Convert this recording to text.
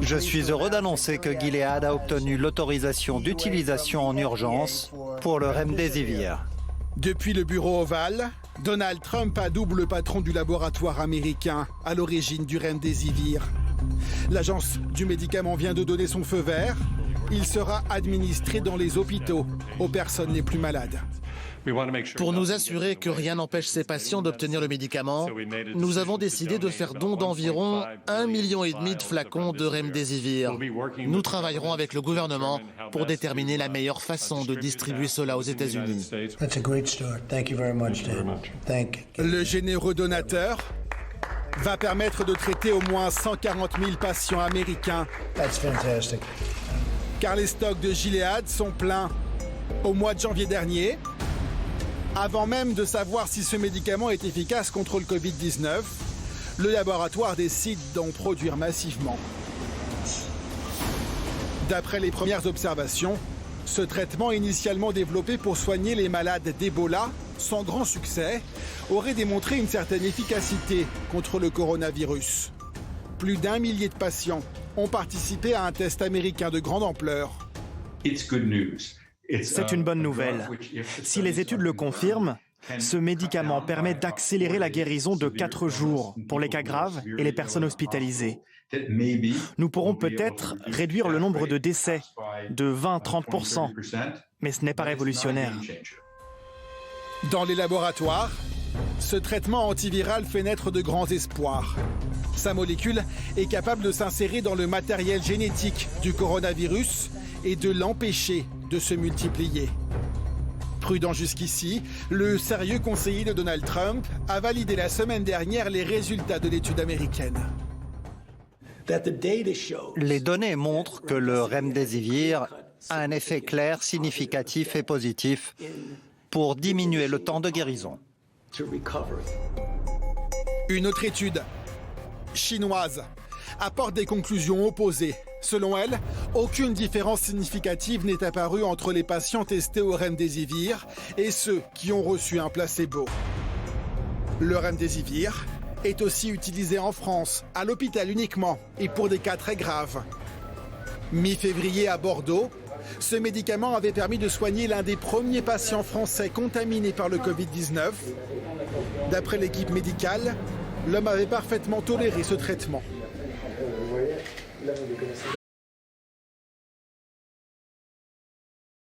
Je suis heureux d'annoncer que Gilead a obtenu l'autorisation d'utilisation en urgence pour le remdesivir. Depuis le bureau ovale, Donald Trump adoube le patron du laboratoire américain à l'origine du remdesivir. L'agence du médicament vient de donner son feu vert. Il sera administré dans les hôpitaux aux personnes les plus malades. Pour nous assurer que rien n'empêche ces patients d'obtenir le médicament, nous avons décidé de faire don d'environ 1,5 million de flacons de remdesivir. Nous travaillerons avec le gouvernement pour déterminer la meilleure façon de distribuer cela aux États-Unis. Le généreux donateur va permettre de traiter au moins 140 000 patients américains. Car les stocks de Gilead sont pleins. Au mois de janvier dernier, avant même de savoir si ce médicament est efficace contre le Covid-19, le laboratoire décide d'en produire massivement. D'après les premières observations, ce traitement initialement développé pour soigner les malades d'Ebola, sans grand succès, aurait démontré une certaine efficacité contre le coronavirus. Plus d'1 millier de patients ont participé à un test américain de grande ampleur. C'est une bonne nouvelle. Si les études le confirment, ce médicament permet d'accélérer la guérison de 4 jours pour les cas graves et les personnes hospitalisées. Nous pourrons peut-être réduire le nombre de décès de 20-30%, mais ce n'est pas révolutionnaire. Dans les laboratoires, ce traitement antiviral fait naître de grands espoirs. Sa molécule est capable de s'insérer dans le matériel génétique du coronavirus et de l'empêcher de se multiplier. Prudent jusqu'ici, le sérieux conseiller de Donald Trump a validé la semaine dernière les résultats de l'étude américaine. Les données montrent que le remdesivir a un effet clair, significatif et positif pour diminuer le temps de guérison. Une autre étude chinoise apporte des conclusions opposées. Selon elle, aucune différence significative n'est apparue entre les patients testés au remdesivir et ceux qui ont reçu un placebo. Le remdesivir est aussi utilisé en France, à l'hôpital uniquement, et pour des cas très graves. Mi-février à Bordeaux, ce médicament avait permis de soigner l'un des premiers patients français contaminés par le Covid-19. D'après l'équipe médicale, l'homme avait parfaitement toléré ce traitement.